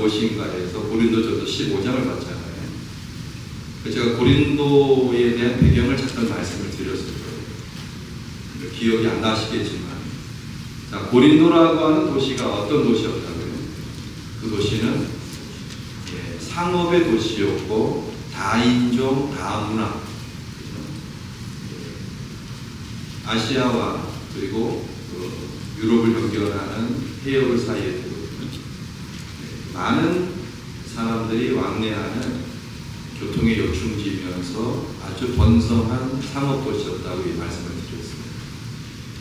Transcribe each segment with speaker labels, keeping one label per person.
Speaker 1: 무엇인가 해서 고린도전서 15장을 봤잖아요. 제가 고린도에 대한 배경을 잠깐 말씀을 드렸을 거예요. 기억이 안 나시겠지만, 자, 고린도라고 하는 도시가 어떤 도시였다고요? 그 도시는 상업의 도시였고 다인종 다문화, 아시아와 그리고 유럽을 연결하는 해역을 사이에 두고 많은 사람들이 왕래하는 교통의 요충지면서 아주 번성한 상업도시였다고 이 말씀을 드렸습니다.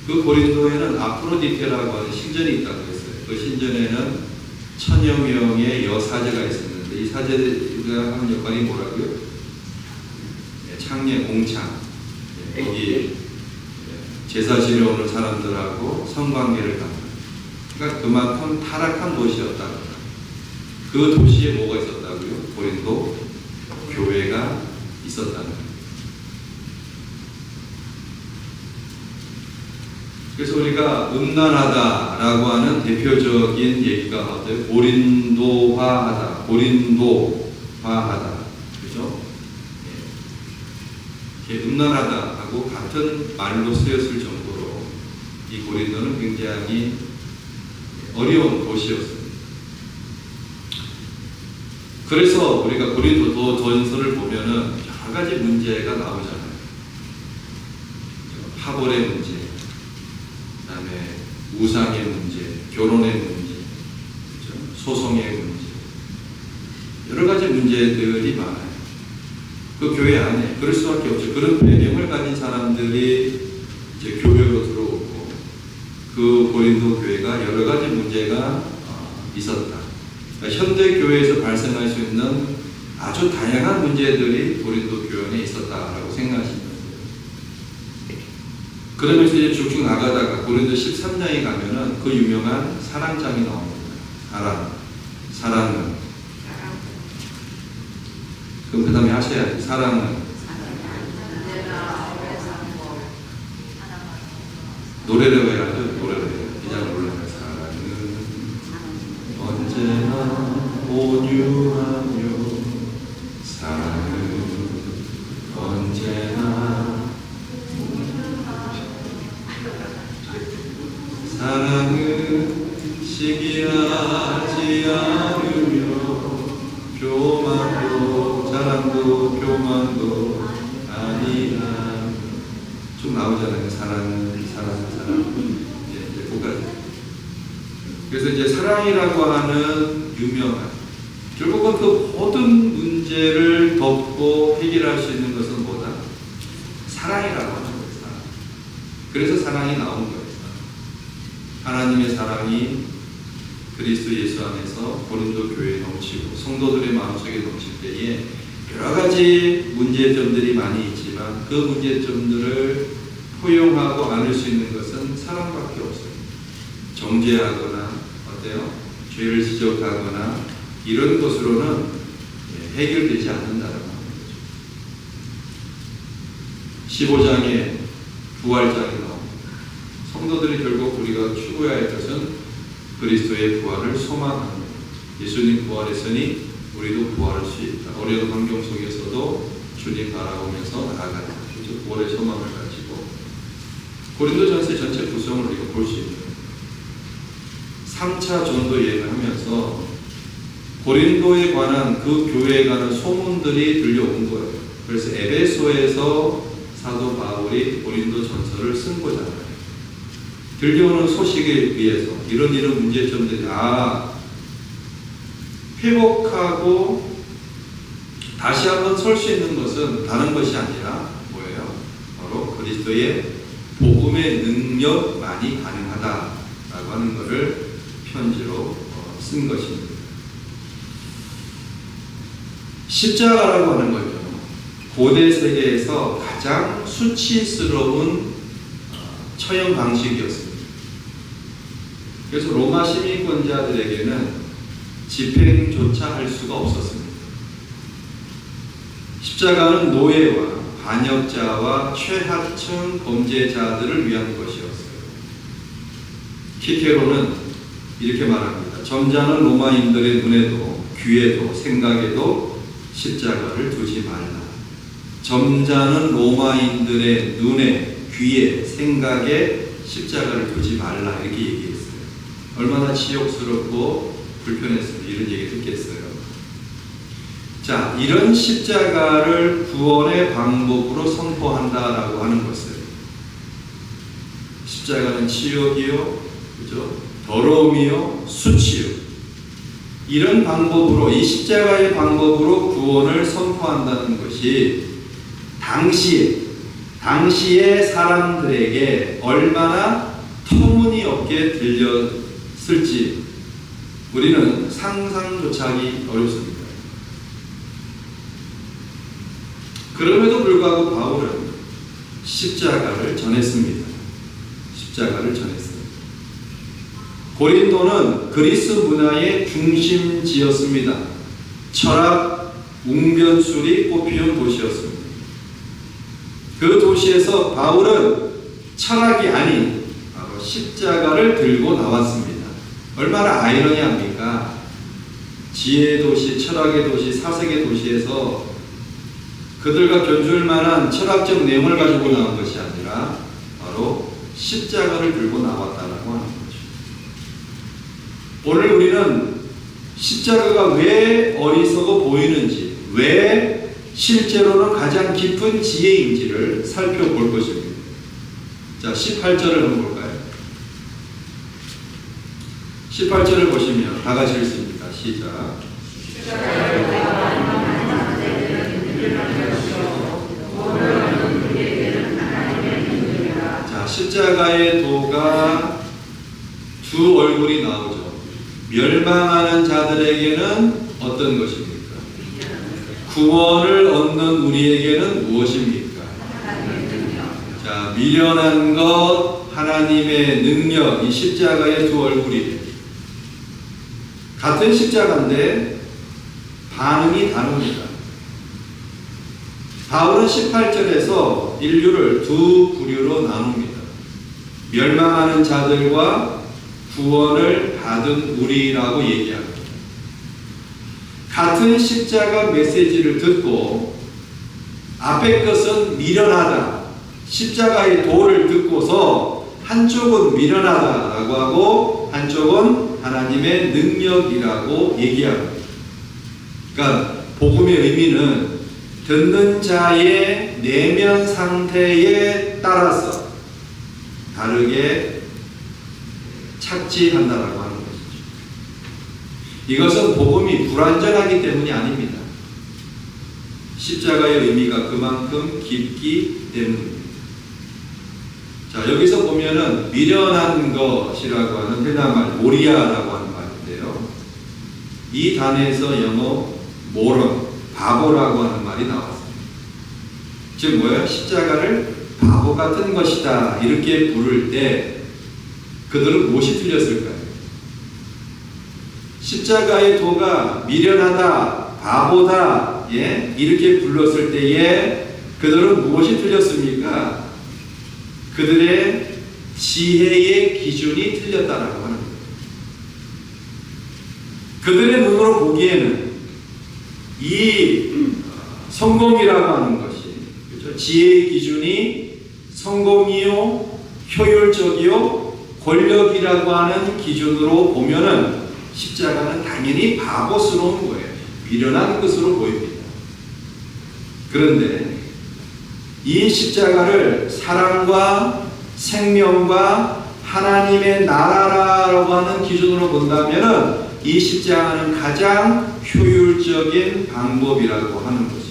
Speaker 1: 그 고린도에는 아프로디테라고 하는 신전이 있다고 했어요. 그 신전에는 1000여 명의 여사제가 있었는데 이 사제가 하는 역할이 뭐라고요? 창례, 공창. 거기 제사 지내러 오는 사람들하고 성관계를 갖는, 그러니까 그만큼 타락한 도시였다고. 그 도시에 뭐가 있었다고요? 고린도 교회가 있었다는 거예요. 그래서 우리가 음란하다라고 하는 대표적인 얘기가 어때요? 고린도화하다, 고린도화하다, 그죠? 음란하다하고 같은 말로 쓰였을 정도로 이 고린도는 굉장히 어려운 도시였습니다. 그래서 우리가 고린도 전서를 보면은 여러 가지 문제가 나오잖아요. 파벌의 문제, 그다음에 우상의 문제, 결혼의 문제, 소송의 문제, 여러 가지 문제들이 많아요. 그 교회 안에 그럴 수밖에 없죠. 그런 배경을 가진 사람들이 이제 교회로 들어오고 그 고린도 교회가 여러 가지 문제가 있었다. 그러니까 현대 교회에서 발생할 수 있는 아주 다양한 문제들이 고린도 교회 안에 있었다라고 생각하시면 돼요. 그러면서 이제 쭉쭉 나가다가 고린도 13장에 가면은 그 유명한 사랑장이 나옵니다. 사랑은. 그럼 그 다음에 하셔야지. 사랑은 노래를 해야죠. 노래를 해요. 그냥 올라가요. 사랑은 언제나 온유하며 사랑은 언제나 사랑은 시기하지 않으며 교만도 자랑도 교만도 아니라 쭉 나오잖아요. 사랑은 이제 그까지. 그래서 이제 사랑이라고 하는 유명한, 결국은 그 모든 문제를 덮고 해결할 수 있는 것은 뭐다? 사랑이라고 하는 거예요. 사랑. 그래서 사랑이 나온 거예요. 하나님의 사랑이 그리스도 예수 안에서 고린도 교회에 넘치고 성도들의 마음속에 넘칠 때에 여러 가지 문제점들이 많이 있지만 그 문제점들을 포용하고 안을 수 있는 것은 사랑밖에 없어요. 정죄하거나 어때요? 죄를 지적하거나 이런 것으로는 해결되지 않는다는 거죠. 15장에 부활장이 나옵니다. 성도들이 결국 우리가 추구해야 할 것은 그리스도의 부활을 소망하는 거예요. 예수님 부활했으니 우리도 부활할 수 있다. 어려운 환경 속에서도 주님 바라보면서 나아가는 거죠. 부활의 소망을 가지고 고린도전서 전체 구성을 우리가 볼 수 있는 거예요. 3차 전도 여행을 하면서 고린도에 관한 그 교회에 관한 소문들이 들려온 거예요. 그래서 에베소에서 사도 바울이 고린도 전서를 쓴 거잖아요. 들려오는 소식에 의해서 이런 문제점들이 회복하고 다시 한번 설 수 있는 것은 다른 것이 아니라 뭐예요? 바로 그리스도의 복음의 능력만이 가능하다라고 하는 것을 편지로 쓴 것입니다. 십자가라고 하는 거죠. 고대 세계에서 가장 수치스러운 처형 방식이었습니다. 그래서 로마 시민권자들에게는 집행조차 할 수가 없었습니다. 십자가는 노예와 반역자와 최하층 범죄자들을 위한 것이었어요. 키케로는 이렇게 말합니다. 점잖은 로마인들의 눈에도 귀에도 생각에도 십자가를 두지 말라. 점잖은 로마인들의 눈에 귀에 생각에 십자가를 두지 말라 이렇게 얘기했어요. 얼마나 치욕스럽고 불편했으면 이런 얘기 듣겠어요. 자, 이런 십자가를 구원의 방법으로 선포한다라고 하는 것은 십자가는 치욕이요, 그죠? 더러움이요, 수치요. 이런 방법으로 이 십자가의 방법으로 구원을 선포한다는 것이 당시의 사람들에게 얼마나 터무니없게 들렸을지 우리는 상상조차 하기 어렵습니다. 그럼에도 불구하고 바울은 십자가를 전했습니다. 십자가를 전했습니다. 고린도는 그리스 문화의 중심지였습니다. 철학, 웅변술이 꽃피운 도시였습니다. 그 도시에서 바울은 철학이 아닌 바로 십자가를 들고 나왔습니다. 얼마나 아이러니합니까? 지혜의 도시, 철학의 도시, 사색의 도시에서 그들과 견줄 만한 철학적 내용을 가지고 나온 것이 아니라 바로 십자가를 들고 나왔다라고 하는 거죠. 오늘 우리는 십자가가 왜 어리석어 보이는지, 왜 실제로는 가장 깊은 지혜인지를 살펴볼 것입니다. 자, 18절을 한번 볼까요? 18절을 보시면 다 같이 읽습니다. 시작. 자, 십자가의 도가 두 얼굴이 나오죠. 멸망하는 자들에게는 어떤 것입니까? 구원을 얻는 우리에게는 무엇입니까? 자, 미련한 것, 하나님의 능력, 이 십자가의 두 얼굴이 같은 십자가인데 반응이 다릅니다. 바울은 18절에서 인류를 두 부류로 나눕니다. 멸망하는 자들과 구원을 받은 우리라고 얘기합니다. 같은 십자가 메시지를 듣고 앞의 것은 미련하다, 십자가의 도를 듣고서 한쪽은 미련하다라고 하고 한쪽은 하나님의 능력이라고 얘기합니다. 그러니까 복음의 의미는 듣는 자의 내면 상태에 따라서 다르게 착지한다라고 하는 것이죠. 이것은 복음이 불완전하기 때문이 아닙니다. 십자가의 의미가 그만큼 깊기 때문입니다. 자, 여기서 보면은 미련한 것이라고 하는 헬라말 모리아라고 하는 말인데요. 이 단에서 영어 모론, 바보라고 하는 말이 나왔습니다. 즉 뭐예요? 십자가를 바보 같은 것이다 이렇게 부를 때 그들은 무엇이 틀렸을까요? 십자가의 도가 미련하다, 바보다, 예? 이렇게 불렀을 때에 그들은 무엇이 틀렸습니까? 그들의 지혜의 기준이 틀렸다라고 하는 거예요. 그들의 눈으로 보기에는 이 성공이라고 하는 것이, 그렇죠? 지혜의 기준이 성공이요, 효율적이요, 권력이라고 하는 기준으로 보면은 십자가는 당연히 바보스러운 거예요. 미련한 것으로 보입니다. 그런데 이 십자가를 사랑과 생명과 하나님의 나라라고 하는 기준으로 본다면은 이 십자가는 가장 효율적인 방법이라고 하는 것입니다.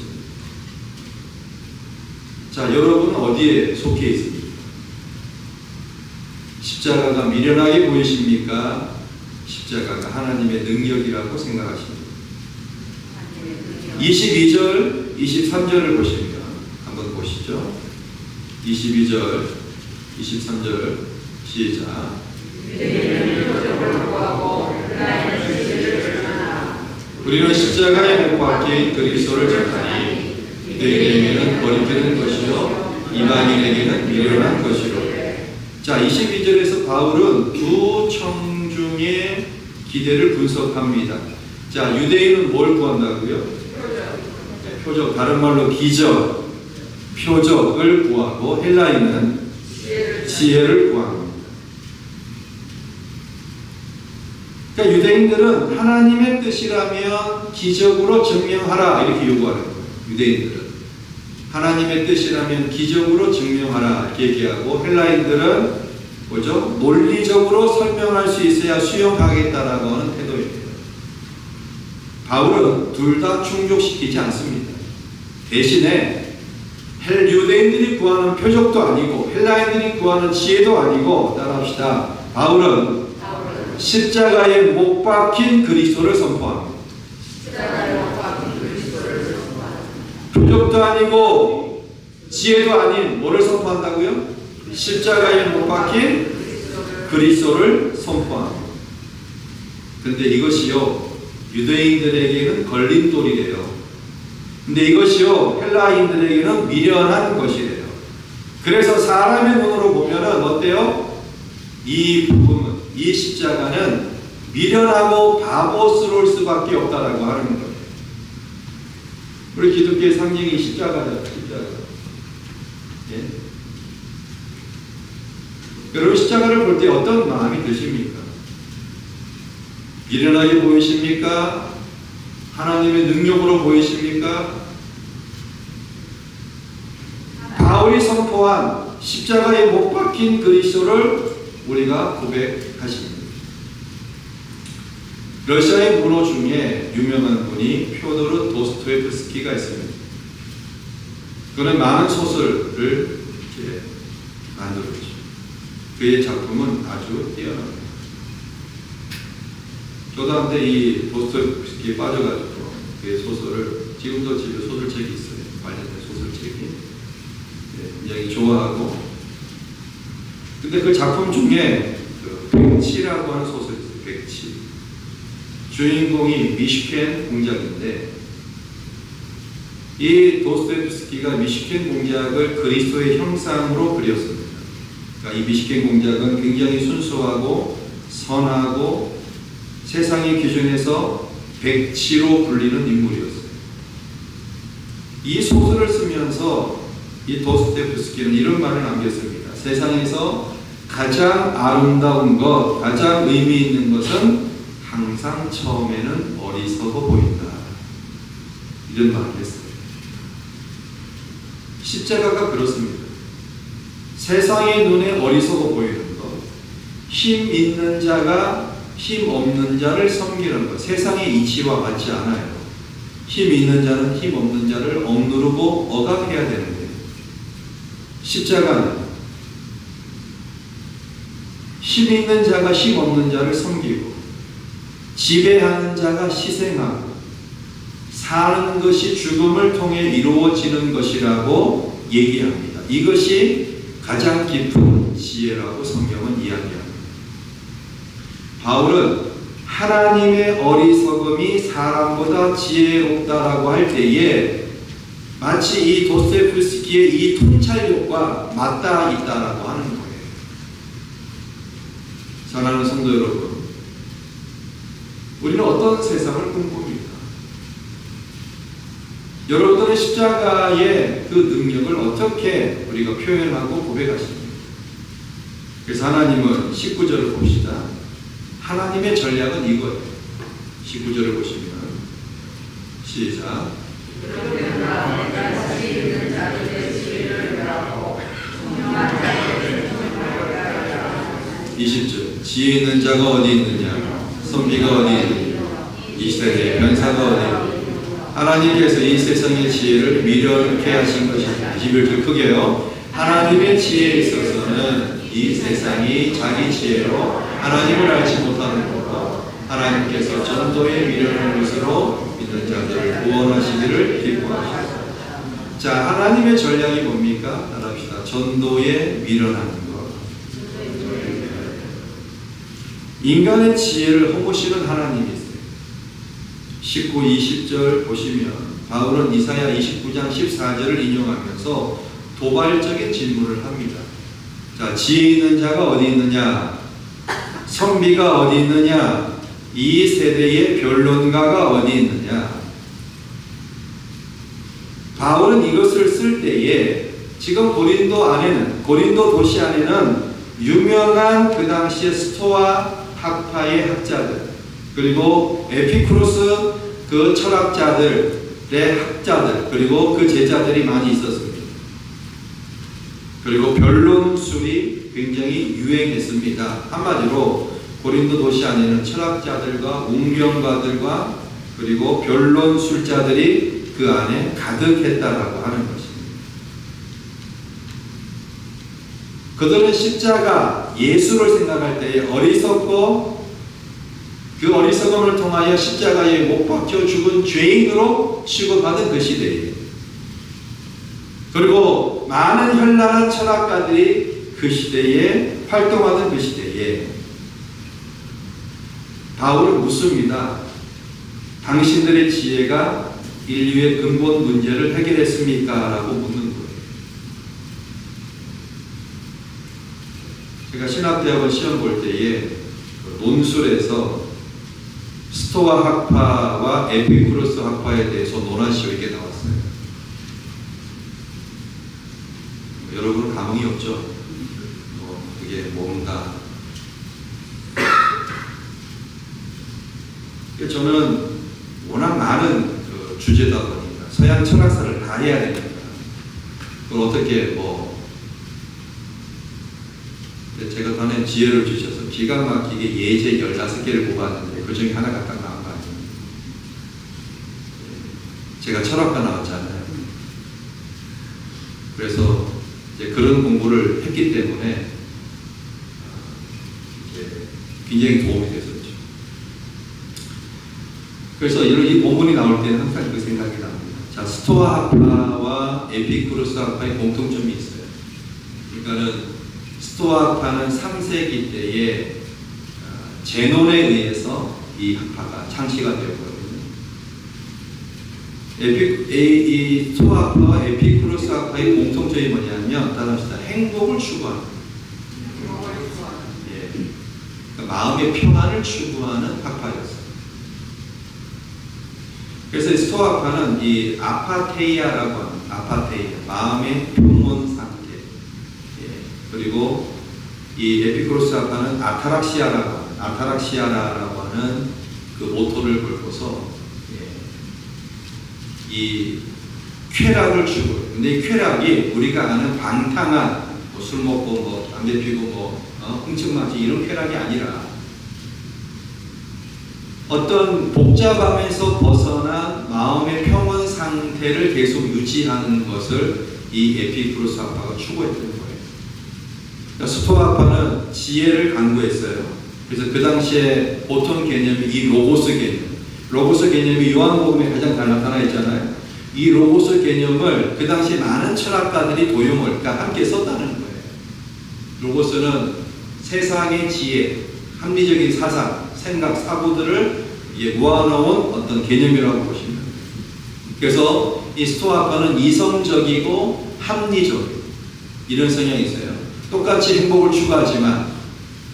Speaker 1: 자, 여러분은 어디에 속해 있습니까? 십자가가 미련하게 보이십니까? 십자가가 하나님의 능력이라고 생각하십니까? 22절, 23절을 보시면 한번 보시죠. 22절, 23절 시작. 우리는 십자가에 못 박힌 그리스도를 전하니 유대인에게는 버림되는 것이요 이방인에게는 미련한 것이로. 자, 22절에서 바울은 두 청중의 기대를 분석합니다. 자, 유대인은 뭘 구한다고요? 표적, 다른 말로 기적, 표적을 구하고 헬라인은 지혜를 구합니다. 그러니까 유대인들은 하나님의 뜻이라면 기적으로 증명하라 이렇게 요구하는 거예요. 유대인들은 하나님의 뜻이라면 기적으로 증명하라 이렇게 얘기하고, 헬라인들은 뭐죠? 논리적으로 설명할 수 있어야 수용하겠다라고 하는 태도입니다. 바울은 둘 다 충족시키지 않습니다. 대신에 유대인들이 구하는 표적도 아니고 헬라인들이 구하는 지혜도 아니고, 따라합시다. 바울은 십자가에 못 박힌 그리스도를 선포합니다. 표적도 아니고 지혜도 아닌 뭐를 선포한다고요? 십자가에 못 박힌 그리스도를 선포합니다. 근데 이것이요, 유대인들에게는 걸림돌이래요. 근데 이것이요, 헬라인들에게는 미련한 것이래요. 그래서 사람의 눈으로 보면은 어때요? 이 부분은, 이 십자가는 미련하고 바보스러울 수밖에 없다라고 하는 거예요. 우리 기독교의 상징이 십자가잖아요. 십자가. 예? 여러분, 십자가를 볼 때 어떤 마음이 드십니까? 미련하게 보이십니까? 하나님의 능력으로 보이십니까? 바울이 선포한 십자가에 못 박힌 그리스도를 우리가 고백하십니다. 러시아의 문호 중에 유명한 분이 표도르 도스토옙스키가 있습니다. 그는 많은 소설을 이렇게 만들었죠. 그의 작품은 아주 뛰어납니다. 저도 한때 이 도스토옙스키에 빠져가지고 그의 소설을, 지금도 집에 소설책이 있어요. 관련된 소설책이. 굉장히 좋아하고. 근데 그 작품 중에 그 백치라고 하는 소설이 있어요. 백치. 주인공이 미시켄 공작인데, 이 도스토옙스키가 미시켄 공작을 그리스도의 형상으로 그렸습니다. 그러니까 이 미시켄 공작은 굉장히 순수하고 선하고 세상의 기준에서 백치로 불리는 인물이었어요. 이 소설을 쓰면서 이 도스토옙스키는 이런 말을 남겼습니다. 세상에서 가장 아름다운 것, 가장 의미 있는 것은 항상 처음에는 어리석어 보인다. 이런 말을 했어요. 십자가가 그렇습니다. 세상의 눈에 어리석어 보이는 것, 힘 있는 자가 힘 없는 자를 섬기는 것, 세상의 이치와 맞지 않아요. 힘 있는 자는 힘 없는 자를 억누르고 억압해야 되는데, 십자가는 힘 있는 자가 힘 없는 자를 섬기고 지배하는 자가 희생하고 사는 것이 죽음을 통해 이루어지는 것이라고 얘기합니다. 이것이 가장 깊은 지혜라고 성경은 이야기합니다. 바울은 하나님의 어리석음이 사람보다 지혜롭다라고 할 때에 마치 이 도스토옙스키의 이 통찰력과 맞닿아 있다라고 하는 거예요. 사랑하는 성도 여러분, 우리는 어떤 세상을 꿈꿉니까? 여러분들은 십자가의 그 능력을 어떻게 우리가 표현하고 고백하십니까? 그래서 하나님은 19절을 봅시다. 하나님의 전략은 이거예요. 19절을 보시면 시작. 20절. 지혜 있는 자가 어디 있느냐? 선비가 어디 있느냐? 이 세대의 변사가 어디 있느냐? 하나님께서 이 세상의 지혜를 미련케 하신 것입니다. 21절 크게요. 하나님의 지혜에 있어서는 이 세상이 자기 지혜로 하나님을 알지 못하는 것과 하나님께서 전도에 미련한 것으로 믿는 자들을 구원하시기를 기뻐하시옵소서. 자, 하나님의 전략이 뭡니까? 따라합시다. 전도에 미련하는 것. 인간의 지혜를 허무시는 하나님이 있어요. 19, 20절 보시면 바울은 이사야 29장 14절을 인용하면서 도발적인 질문을 합니다. 자, 지혜 있는 자가 어디 있느냐? 선비가 어디 있느냐? 이 이 세대의 변론가가 어디 있느냐? 바울은 이것을 쓸 때에 지금 고린도 도시 안에는 유명한 그 당시의 스토아 학파의 학자들, 그리고 에피쿠로스 그 철학자들의 학자들, 그리고 그 제자들이 많이 있었습니다. 그리고 변론술이 굉장히 유행했습니다. 한마디로 고린도 도시 안에는 철학자들과 웅변가들과 그리고 변론술자들이 그 안에 가득했다라고 하는 것입니다. 그들은 십자가, 예수를 생각할 때에 어리석고 그 어리석음을 통하여 십자가에 못 박혀 죽은 죄인으로 취급받은 그 시대에, 그리고 많은 현란한 철학가들이 그 시대에 활동하던 그 시대에 바울은 묻습니다. 당신들의 지혜가 인류의 근본 문제를 해결했습니까? 라고 묻는 거예요. 제가 신학대학원 시험 볼 때에 논술에서 스토아 학파와 에피쿠로스 학파에 대해서 논하시오 이게 나왔어요. 여러분은 감흥이 없죠? 그게 뭔가. 저는 워낙 많은 그 주제다 보니까 서양 철학사를 다 해야 되니까 그걸 어떻게 제가 전에 지혜를 주셔서 기가 막히게 예제 16개를 뽑았는데 그 중에 하나가 딱 나온 거 아니에요. 제가 철학과 나왔잖아요. 그래서 이제 그런 공부를 했기 때문에 굉장히 도움이 됐었죠. 그래서 이 본문이 나올 때는 항상 그 생각이 납니다. 자, 스토아 학파와 에피쿠로스 학파의 공통점이 있어요. 그러니까는 스토아 학파는 3세기 때에 제논에 의해서 이 학파가 창시가 되었거든요. 이 스토아 학파와 에피쿠로스 학파의 공통점이 뭐냐면 따라합시다. 행복을 추구하는, 그러니까 마음의 평안을 추구하는 학파였어요. 그래서 스토아 학파는 이 아파테이아라고 하는 마음의 평온 상태, 그리고 이 에피쿠로스 학파는 아타락시아라고 하는 그 모토를 걸고서 이 쾌락을 추구해요. 근데 이 쾌락이 우리가 아는 방탕한 술 먹고 담배 피고 흥청맞지 이런 쾌락이 아니라 어떤 복잡함에서 벗어난 마음의 평온 상태를 계속 유지하는 것을 이 에피쿠로스 학파가 추구했던 거예요. 그러니까 스토아 학파는 지혜를 강구했어요. 그래서 그 당시에 보통 개념이 이 로고스 개념이 요한복음에 가장 잘 나타나 있잖아요. 이 로고스 개념을 그 당시에 많은 철학가들이 그러니까 함께 썼다는 거예요. 로고스는 세상의 지혜, 합리적인 사상, 생각, 사고들을 모아놓은 어떤 개념이라고 보시면 돼요. 그래서 이 스토아 학파는 이성적이고 합리적이고 이런 성향이 있어요. 똑같이 행복을 추구하지만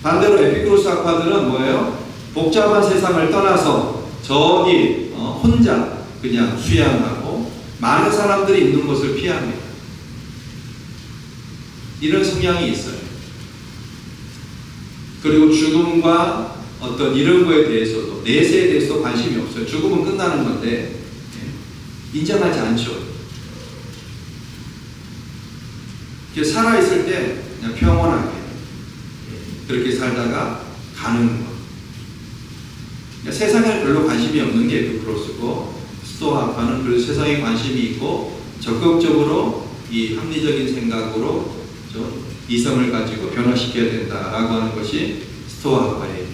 Speaker 1: 반대로 에피쿠로스 학파들은 뭐예요? 복잡한 세상을 떠나서 저기 혼자 그냥 수양하고 많은 사람들이 있는 곳을 피합니다. 이런 성향이 있어요. 그리고 죽음과 어떤 이런 거에 대해서도 내세에 대해서도 관심이 없어요. 죽음은 끝나는 건데 인정하지 않죠. 살아있을 때 그냥 평온하게 그렇게 살다가 가는 것. 세상에 별로 관심이 없는 게 에피쿠로스고 스토아 학파는 그래서 세상에 관심이 있고 적극적으로 이 합리적인 생각으로 이성을 가지고 변화시켜야 된다라고 하는 것이 스토아 학파의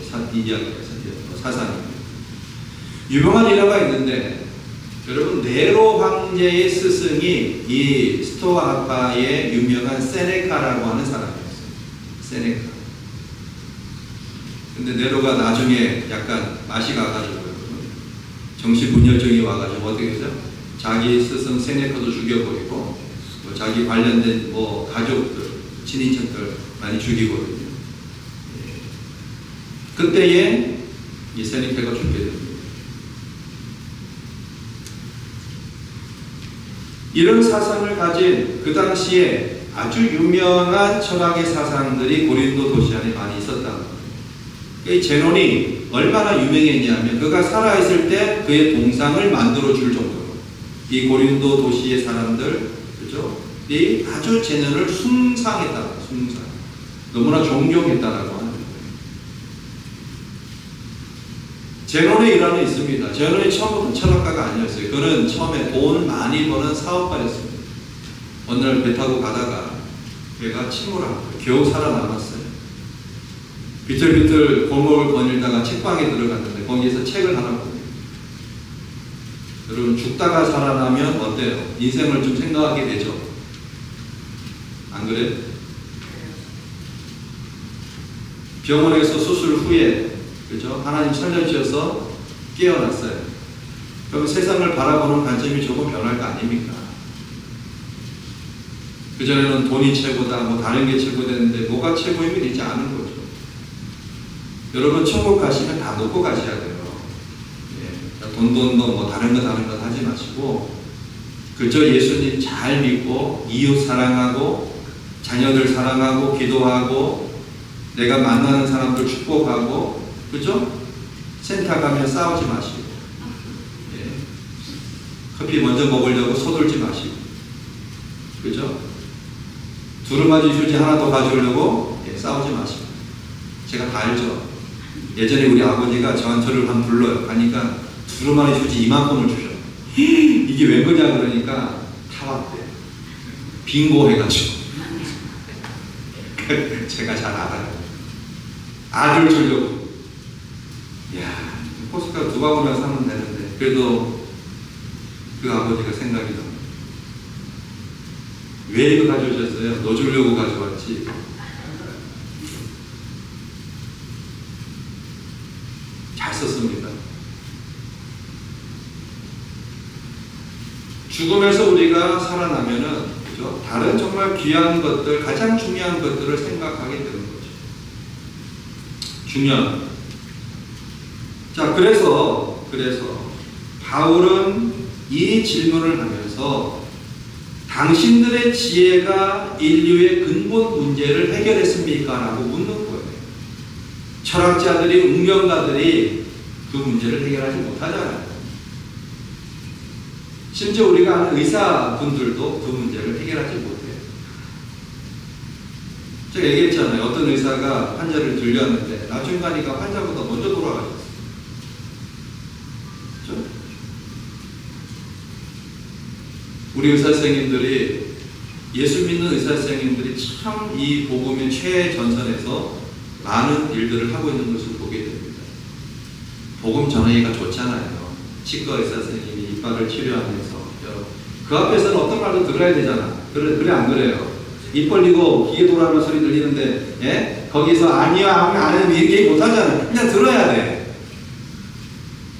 Speaker 1: 사상입니다. 유명한 일화가 있는데 여러분 네로 황제의 스승이 이 스토아 학파의 유명한 세네카라고 하는 사람이었어요. 세네카. 근데 네로가 나중에 약간 맛이 가가지고 정신분열증이 와가지고 어떻게 했어요? 자기 스승 세네카도 죽여버리고 자기 관련된 가족들, 친인척들 많이 죽이거든요. 그때에 이 세니케가 죽게 됩니다. 이런 사상을 가진 그 당시에 아주 유명한 철학의 사상들이 고린도 도시 안에 많이 있었다는 거예요. 이 제논이 얼마나 유명했냐면 그가 살아있을 때 그의 동상을 만들어 줄 정도로 이 고린도 도시의 사람들, 그죠? 이 아주 제논을 숭상했다. 숭상. 너무나 존경했다라고 하는 거예요. 제논의 일화는 있습니다. 제논이 처음부터 철학가가 아니었어요. 그는 처음에 돈 많이 버는 사업가였습니다. 어느 날 배 타고 가다가 배가 침몰한 거예요. 겨우 살아남았어요. 비틀비틀 골목을 거닐다가 책방에 들어갔는데 거기에서 책을 하나 봅니다. 여러분, 죽다가 살아나면 어때요? 인생을 좀 생각하게 되죠? 안 그래요? 병원에서 수술 후에, 그죠? 하나님 살려주셔서 깨어났어요. 그럼 세상을 바라보는 관점이 조금 변할 거 아닙니까? 그전에는 돈이 최고다, 뭐 다른 게 최고됐는데 뭐가 최고임이 되지 않은 거죠. 여러분, 천국 가시면 다 놓고 가셔야 돼요. 예. 돈 뭐 다른 거 하지 마시고 그저 예수님 잘 믿고 이웃 사랑하고 자녀들 사랑하고 기도하고 내가 만나는 사람들 축복하고, 그죠? 센터 가면 싸우지 마시고, 예. 커피 먼저 먹으려고 서둘지 마시고, 그죠? 두루마리 휴지 하나 더 가져오려고, 예, 싸우지 마시고. 제가 다 알죠? 예전에 우리 아버지가 저를 한 불러요. 가니까 두루마리 휴지 이만큼을 주셔. 이게 왜 그러냐 그러니까 타왔대요. 빙고 해가지고. 제가 잘 알아요. 아들 주려고. 이야, 포스카 두 바구니나 사면 되는데 그래도 그 아버지가 생각이 납니다. 왜 이거 가져오셨어요? 너 주려고 가져왔지. 잘 썼습니다. 죽음에서 우리가 살아나면은, 그죠? 다른 정말 귀한 것들, 가장 중요한 것들을 생각하게 되는 거죠. 중요한. 자, 그래서 바울은 이 질문을 하면서 당신들의 지혜가 인류의 근본 문제를 해결했습니까? 라고 묻는 거예요. 철학자들이, 운명가들이 그 문제를 해결하지 못하잖아요. 심지어 우리가 아는 의사분들도 그 문제를 해결하지 못해요. 제가 얘기했잖아요. 어떤 의사가 환자를 들렸는데 나중에 가니까 환자보다 먼저 돌아가셨어요. 그렇죠? 우리 의사 선생님들이, 예수 믿는 의사 선생님들이 참 이 복음의 최전선에서 많은 일들을 하고 있는 것을 보게 됩니다. 복음 전하기가 좋잖아요. 치과 의사 선생님이 이빨을 치료하면서 그 앞에서는 어떤 말도 들어야 되잖아. 그래 안 그래요? 입 벌리고 귀에 돌아오는 소리 들리는데, 예? 거기서 아니요, 안 얘기 못하잖아요. 그냥 들어야 돼.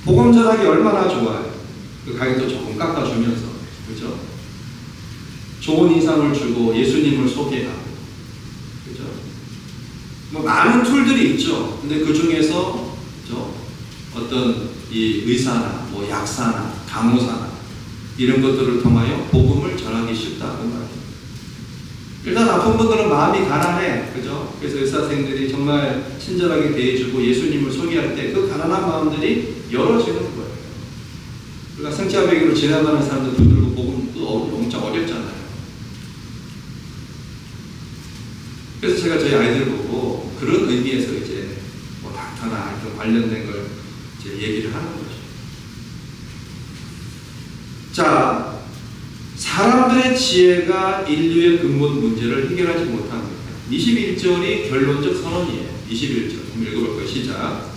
Speaker 1: 복음 전하기 얼마나 좋아요. 그 가격도 조금 깎아주면서, 그죠? 좋은 인상을 주고 예수님을 소개하고, 그죠? 뭐 많은 툴들이 있죠. 근데 그 중에서, 그죠? 어떤 이 의사나 뭐 약사나 간호사나 이런 것들을 통하여 복음을 전하기 쉽다고 말합니다. 일단 아픈 분들은 마음이 가난해, 그죠? 그래서 의사 선생님들이 정말 친절하게 대해주고 예수님을 소개할 때 그 가난한 마음들이 열어지는 거예요. 그러니까 성취아배기로 지나가는 사람들 붙들고 복음 엄청 어렵잖아요. 그래서 제가 저희 아이들 보고 그런 의미에서 이제 뭐 닥터나 하여튼 관련된 걸 이제 얘기를 하는 거죠. 자, 사람들의 지혜가 인류의 근본 문제를 해결하지 못합니다. 21절이 결론적 선언이에요. 21절. 한번 읽어볼까요? 시작.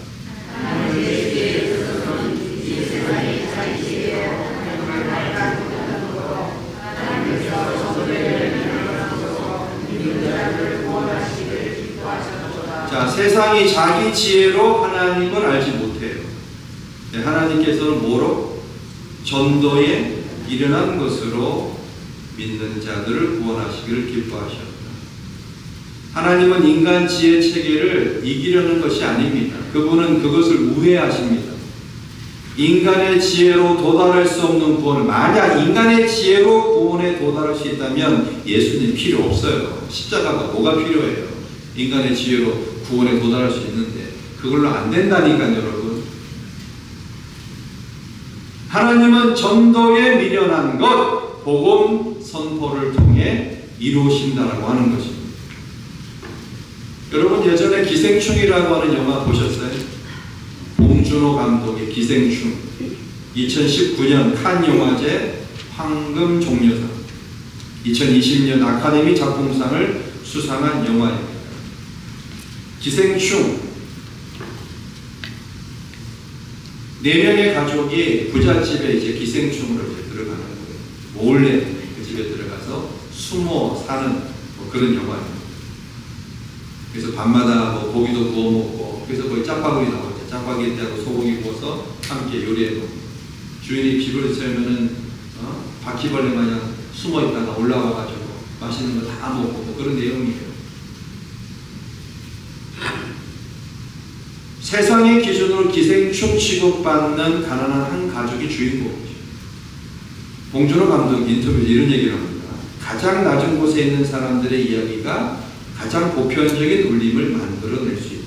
Speaker 1: 자, 세상이 자기 지혜로 하나님을 알지 못해요. 네, 하나님께서는 뭐로? 전도에 일어난 것으로 믿는 자들을 구원하시기를 기뻐하셨다. 하나님은 인간 지혜 체계를 이기려는 것이 아닙니다. 그분은 그것을 우회하십니다. 인간의 지혜로 도달할 수 없는 구원을, 만약 인간의 지혜로 구원에 도달할 수 있다면 예수님 필요 없어요. 십자가가 뭐가 필요해요? 인간의 지혜로 구원에 도달할 수 있는데 그걸로 안 된다니까요, 여러분. 하나님은 전도에 미련한 것, 복음 선포를 통해 이루신다라고 하는 것입니다. 여러분 예전에 기생충이라고 하는 영화 보셨어요? 봉준호 감독의 기생충, 2019년 칸 영화제 황금 종려상, 2020년 아카데미 작품상을 수상한 영화입니다. 기생충, 4명의 가족이 부잣집에 이제 기생충으로 이제 들어가는 거예요. 몰래 그 집에 들어가서 숨어 사는 뭐 그런 영화입니다. 그래서 밤마다 뭐 고기도 구워 먹고, 그래서 거의 짜파구리 나오죠. 짜파게티하고 소고기 구워서 함께 요리해 먹고, 주인이 집을 세우면은 바퀴벌레 마냥 숨어 있다가 올라와가지고 맛있는 거 다 먹고 뭐 그런 내용이에요. 세상의 기준으로 기생충 취급받는 가난한 한 가족이 주인공이죠. 봉준호 감독 인터뷰에 이런 얘기를 합니다. 가장 낮은 곳에 있는 사람들의 이야기가 가장 보편적인 울림을 만들어낼 수 있다.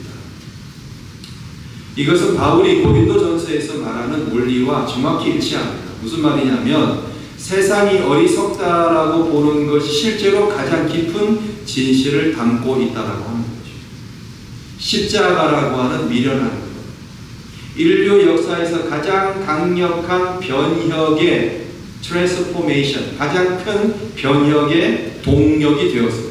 Speaker 1: 이것은 바울이 고린도전서에서 말하는 원리와 정확히 일치합니다. 무슨 말이냐면 세상이 어리석다라고 보는 것이 실제로 가장 깊은 진실을 담고 있다라고 하는 거죠. 십자가라고 하는 미련한 것, 인류 역사에서 가장 강력한 변혁의 트랜스포메이션, 가장 큰 변혁의 동력이 되었습니다.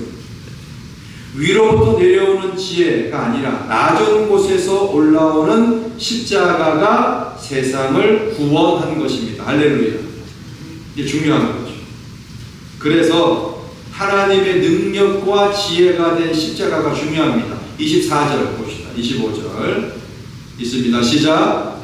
Speaker 1: 위로부터 내려오는 지혜가 아니라 낮은 곳에서 올라오는 십자가가 세상을 구원한 것입니다. 할렐루야. 이게 중요한 거죠. 그래서 하나님의 능력과 지혜가 된 십자가가 중요합니다. 24절 봅시다. 25절 있습니다. 시작.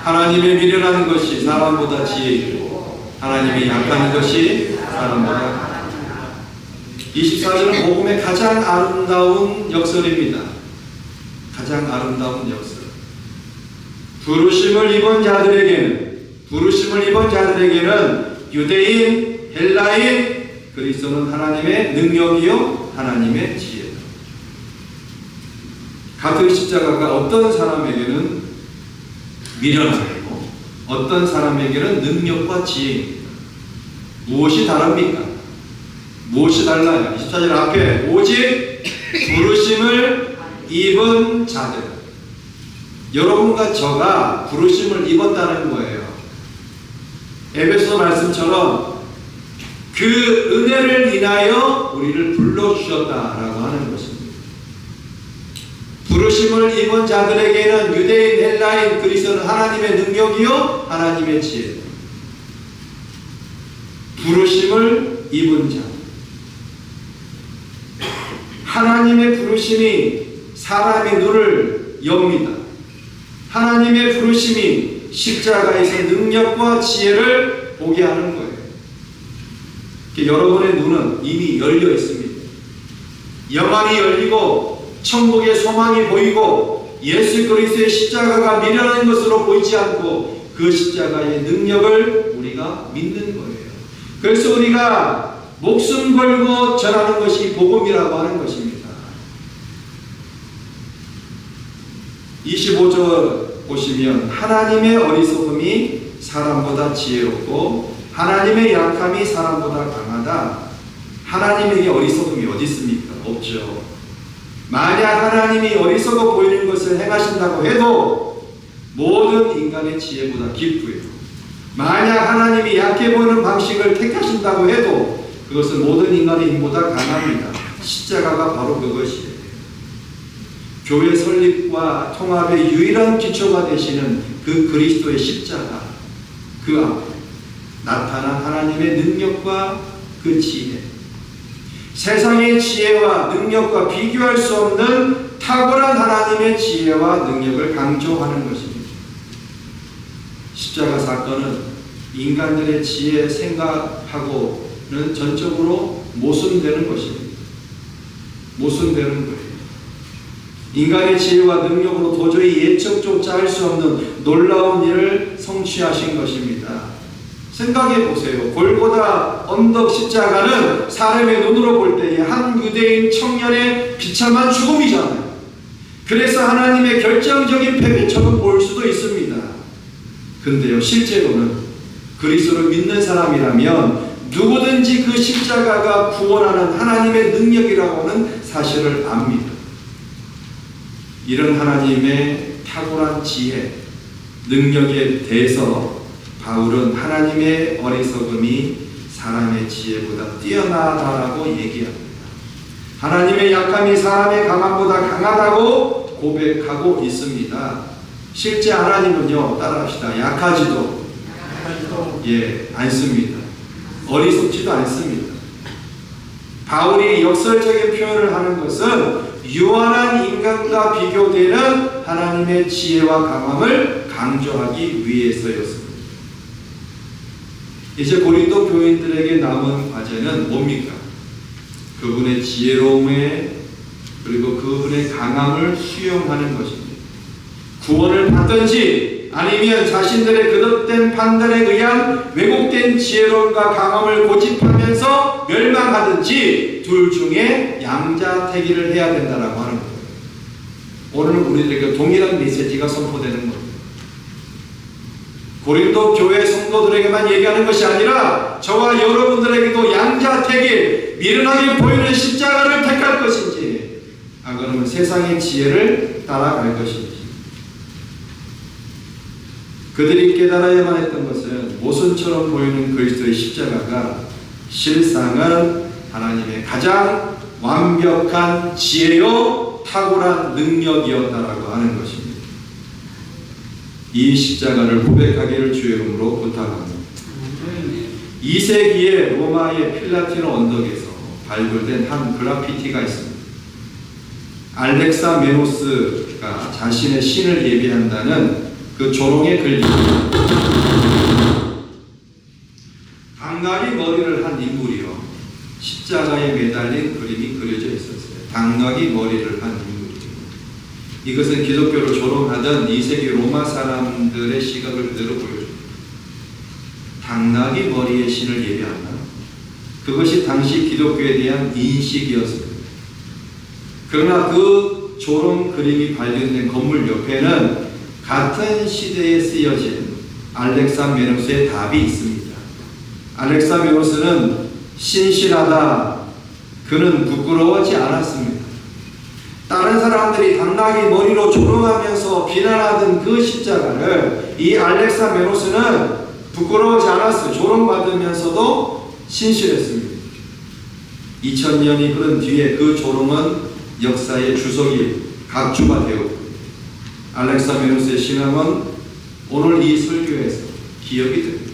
Speaker 1: 하나님의 미련한 것이 사람보다 지혜 있고 하나님의 약한 것이 사람보다 강합니다. 24절은 복음의 가장 아름다운 역설입니다. 가장 아름다운 역설. 부르심을 입은 자들에게는 유대인, 헬라인, 그리스도는 하나님의 능력이요 하나님의 지혜다. 같은 십자가가 어떤 사람에게는 미련하고 어떤 사람에게는 능력과 지혜입니다. 무엇이 다릅니까? 무엇이 달라요? 24절 앞에 오직 부르심을 입은 자들. 여러분과 저가 부르심을 입었다는 거예요. 에베소 말씀처럼 그 은혜를 인하여 우리를 불러주셨다라고 하는 것입니다. 부르심을 입은 자들에게는 유대인, 헬라인, 그리스도는 하나님의 능력이요 하나님의 지혜. 부르심을 입은 자. 하나님의 부르심이 사람의 눈을 엽니다. 하나님의 부르심이 십자가에서 능력과 지혜를 보게 하는 거예요. 여러분의 눈은 이미 열려 있습니다. 영안이 열리고 천국의 소망이 보이고 예수 그리스도의 십자가가 미련한 것으로 보이지 않고 그 십자가의 능력을 우리가 믿는 거예요. 그래서 우리가 목숨 걸고 전하는 것이 복음이라고 하는 것입니다. 25절 보시면 하나님의 어리석음이 사람보다 지혜롭고 하나님의 약함이 사람보다 강하다. 하나님에게 어리석음이 어디 있습니까? 없죠. 만약 하나님이 어리석어 보이는 것을 행하신다고 해도 모든 인간의 지혜보다 깊고요. 만약 하나님이 약해 보이는 방식을 택하신다고 해도 그것은 모든 인간의 힘보다 강합니다. 십자가가 바로 그것이에요. 교회 설립과 통합의 유일한 기초가 되시는 그 그리스도의 십자가, 그 앞에 나타난 하나님의 능력과 그 지혜, 세상의 지혜와 능력과 비교할 수 없는 탁월한 하나님의 지혜와 능력을 강조하는 것입니다. 십자가 사건은 인간들의 지혜, 생각하고는 전적으로 모순되는 것입니다. 모순되는 거예요. 인간의 지혜와 능력으로 도저히 예측조차 할 수 없는 놀라운 일을 성취하신 것입니다. 생각해 보세요. 골고다 언덕 십자가는 사람의 눈으로 볼 때에 한 유대인 청년의 비참한 죽음이잖아요. 그래서 하나님의 결정적인 패배처럼 보일 수도 있습니다. 근데요, 실제로는 그리스도를 믿는 사람이라면 누구든지 그 십자가가 구원하는 하나님의 능력이라고 하는 사실을 압니다. 이런 하나님의 탁월한 지혜, 능력에 대해서 바울은 하나님의 어리석음이 사람의 지혜보다 뛰어나다라고 얘기합니다. 하나님의 약함이 사람의 강함보다 강하다고 고백하고 있습니다. 실제 하나님은요, 따라합시다. 약하지도 않습니다. 어리석지도 않습니다. 바울이 역설적인 표현을 하는 것은 유한한 인간과 비교되는 하나님의 지혜와 강함을 강조하기 위해서였습니다. 이제 고린도 교인들에게 남은 과제는 뭡니까? 그분의 지혜로움에 그리고 그분의 강함을 수용하는 것입니다. 구원을 받든지 아니면 자신들의 거듭된 판단에 의한 왜곡된 지혜로움과 강함을 고집하면서 멸망하든지 둘 중에 양자택일을 해야 된다라고 하는 거예요. 오늘 우리들에게 동일한 메시지가 선포되는 겁니다. 고린도 교회 성도들에게만 얘기하는 것이 아니라 저와 여러분들에게도 양자택일, 미련하게 보이는 십자가를 택할 것인지, 그러면 세상의 지혜를 따라갈 것인지. 그들이 깨달아야만 했던 것은 모순처럼 보이는 그리스도의 십자가가 실상은 하나님의 가장 완벽한 지혜요 탁월한 능력이었다라고 하는 것입니다. 이 십자가를 고백하기를 주의 이름으로 부탁합니다. 2세기에 로마의 필라티노 언덕에서 발굴된 한 그래피티가 있습니다. 알렉사메노스가 자신의 신을 예배한다는 그 조롱의 글입니다. 당나귀 머리를 한 인물이요, 십자가에 매달린 그림이 그려져 있었어요. 당나귀 머리를 한 인물이요. 이것은 기독교를 조롱하던 2세기 로마 사람들의 시각을 그대로 보여줍니다. 당나귀 머리의 신을 예배한다. 그것이 당시 기독교에 대한 인식이었습니다. 그러나 그 조롱 그림이 발견된 건물 옆에는 같은 시대에 쓰여진 알렉산메노스의 답이 있습니다. 알렉산메노스는 신실하다. 그는 부끄러워하지 않았습니다. 다른 사람들이 당나귀 머리로 조롱하면서 비난하던 그 십자가를 이 알렉산메노스는 부끄러워하지 않았어요. 조롱받으면서도 신실했습니다. 2000년이 흐른 뒤에 그 조롱은 역사의 주석이 각주가 되었고, 알렉산메노스의 신앙은 오늘 이 설교에서 기억이 됩니다.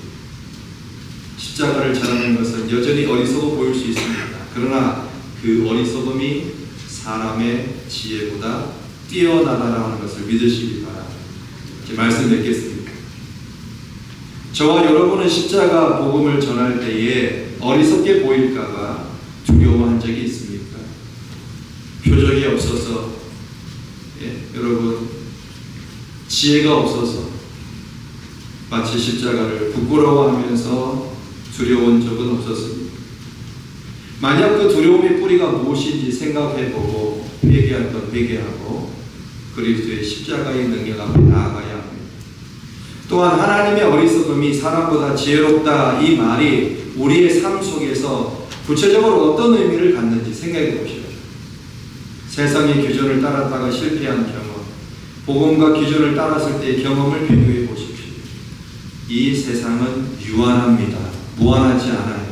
Speaker 1: 십자가를 자라는 것은 여전히 어리석어 보일 수 있습니다. 그러나 그 어리석음이 사람의 지혜보다 뛰어나다라는 것을 믿으시기 바랍니다. 이제 말씀 맺겠습니다. 저와 여러분은 십자가 복음을 전할 때에 어리석게 보일까봐 두려워한 적이 있습니까? 표적이 없어서, 여러분 지혜가 없어서 마치 십자가를 부끄러워하면서 두려운 적은 없었습니다. 만약 그 두려움의 뿌리가 무엇인지 생각해보고 회개할 건 회개하고 그리스도의 십자가의 능력 앞에 나아가야 합니다. 또한 하나님의 어리석음이 사람보다 지혜롭다, 이 말이 우리의 삶 속에서 구체적으로 어떤 의미를 갖는지 생각해 보십시오. 세상의 기준을 따랐다가 실패한 경험, 복음과 기준을 따랐을 때의 경험을 비교해 보십시오. 이 세상은 유한합니다. 무한하지 않아요.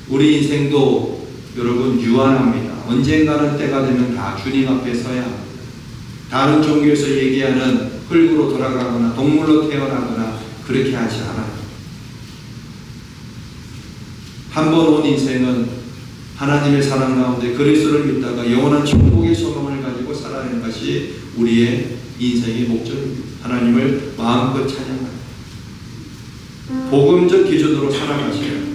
Speaker 1: 우리 인생도 여러분 유한합니다. 언젠가는 때가 되면 다 주님 앞에 서야 합니다. 다른 종교에서 얘기하는 흙으로 돌아가거나 동물로 태어나거나 그렇게 하지 않아요. 한 번 온 인생은 하나님의 사랑 가운데 그리스도를 믿다가 영원한 천국의 소망을 가지고 살아가는 것이 우리의 인생의 목적입니다. 하나님을 마음껏 찬양하는 복음적 기준으로 살아가셔야 합니다.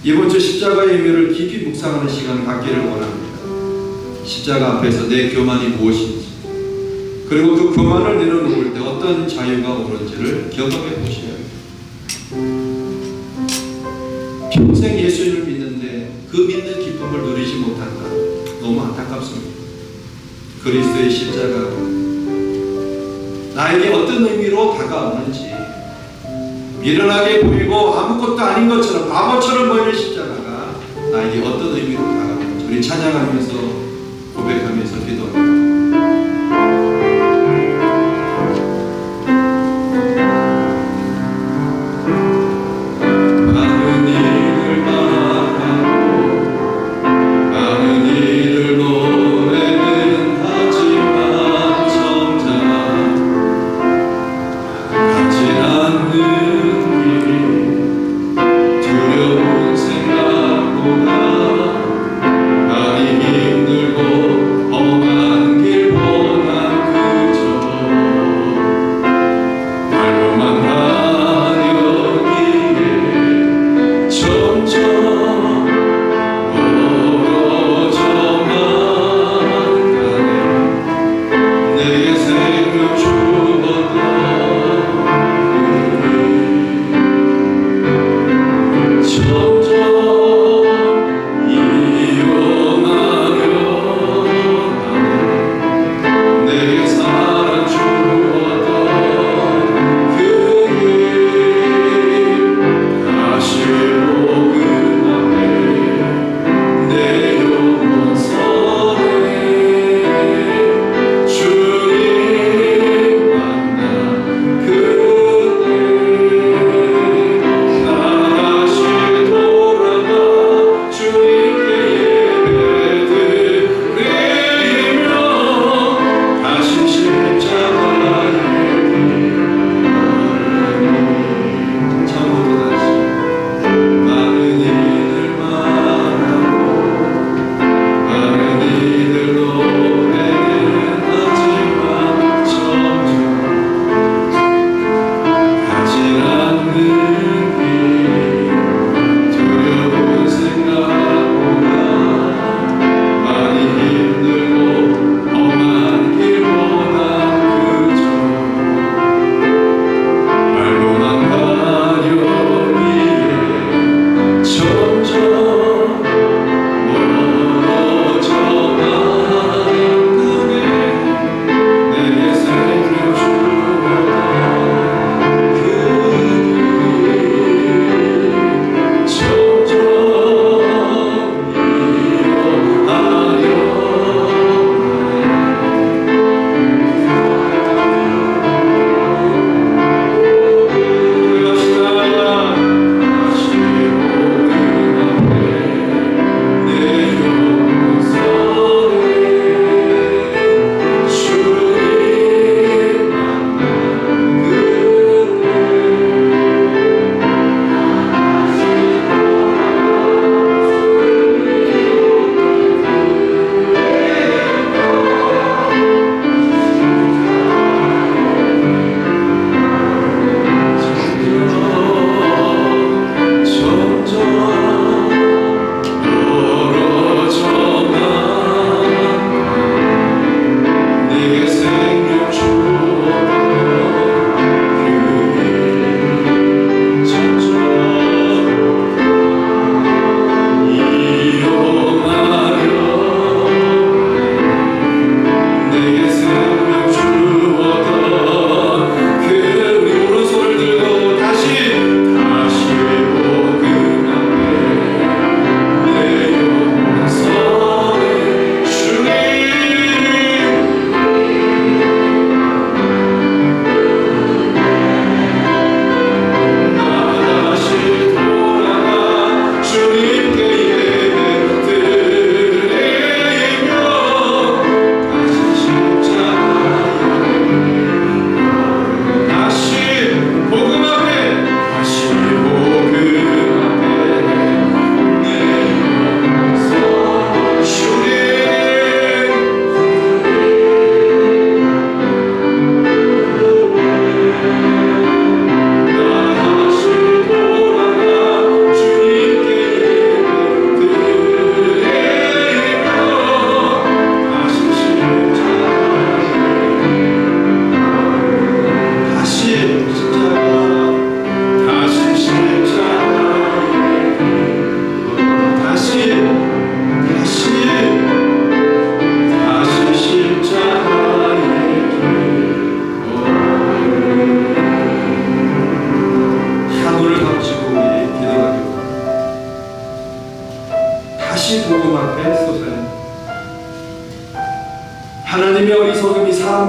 Speaker 1: 이번 주 십자가의 의미를 깊이 묵상하는 시간을 갖기를 원합니다. 십자가 앞에서 내 교만이 무엇인지, 그리고 그 교만을 내려놓을 때 어떤 자유가 오는지를 경험해 보셔야 합니다. 평생 예수님을 믿는데 그 믿는 기쁨을 누리지 못한다. 너무 안타깝습니다. 그리스도의 십자가 나에게 어떤 의미로 다가오는지, 미련하게 보이고 아무것도 아닌 것처럼 바보처럼 보이는 십자가가 나에게 어떤 의미로 다가오는지 우리 찬양하면서 고백하면서 기도합니다.
Speaker 2: 많이 힘들고 험한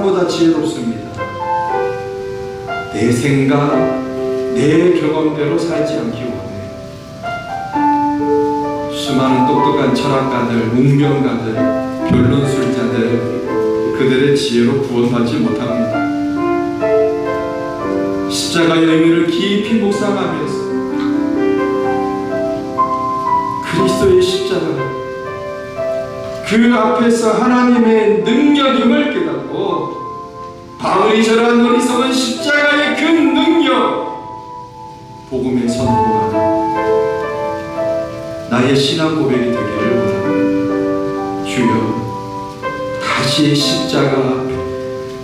Speaker 1: 사람보다 지혜롭습니다. 내 생각, 내 경험대로 살지 않기 원해. 수많은 똑똑한 철학가들, 운명가들, 변론술자들, 그들의 지혜로 구원받지 못합니다. 십자가의 의미를 깊이 묵상하면서 그리스도의 십자가, 그 앞에서 하나님의 능력임을 깨닫고 바울이 저러한 어리석은 십자가의 그 능력, 복음의 선포가 나의 신앙 고백이 되기를 원합니다. 주여, 다시 십자가 앞에,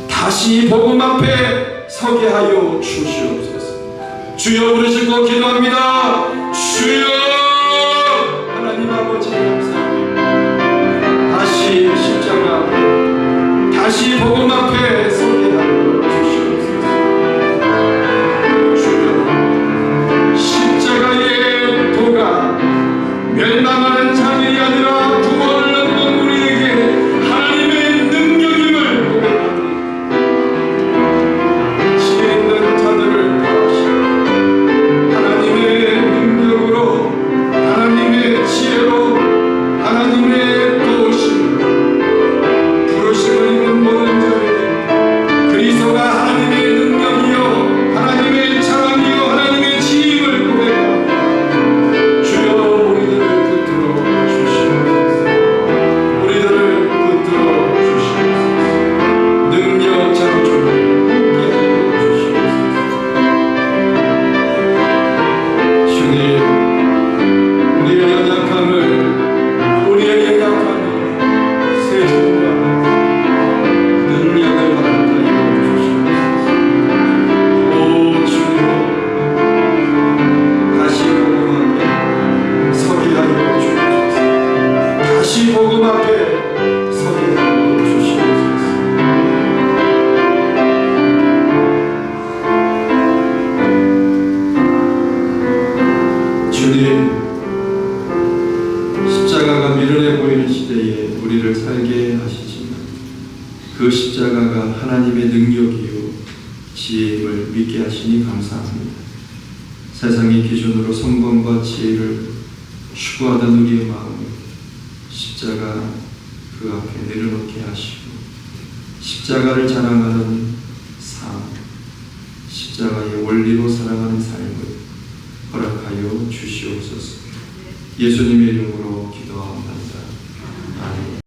Speaker 1: 다시 복음 앞에 서게 하여 주시옵소서. 주여 부르시고 기도합니다. 주여, 하나님 아버지 감사합니다. 다시 십자가 앞에, 다시 복음 앞에 서게 하여 주시옵소서. 주여, 십자가의 도가 멸망하는 자들이 아니라 구원을 얻는 우리에게 하나님의 능력임을 고백합니다. 지혜 있는 자들을 구하시고 하나님의 능력으로, 하나님의 지혜로, 하나님의 도우심으로 부르심을 입는 모든 자에게 그리스도가 하나님의 능력이요, 하나님의 자랑이요, 하나님의 지임을 고백합니다. 주여, 우리들을 붙들어 주시옵소서. 우리들을 붙들어 주시옵소서. 능력 장조를 함께하여 주시옵소서. 주님, 우리의 연약함을 세종과 능력을 허락하여 주시옵소서. 오 주님, 다시 복음 앞에 서게 하여 주옵소서. 다시 복음 앞에 서게 하여 주시옵소서. 주님, 십자가가 미련해 보이는 시대에 우리를 살게 하시지만 그 십자가가 하나님의 능력이요 지혜임을 믿게 하시니 감사합니다. 세상의 기준으로 성공과 지혜를 추구하던 우리의 마음을 십자가 그 앞에 내려놓게 하시고 십자가를 자랑하는 삶, 십자가의 원리로 살아가는 삶을 허락하여 주시옵소서. 예수님의 이름으로 기도합니다.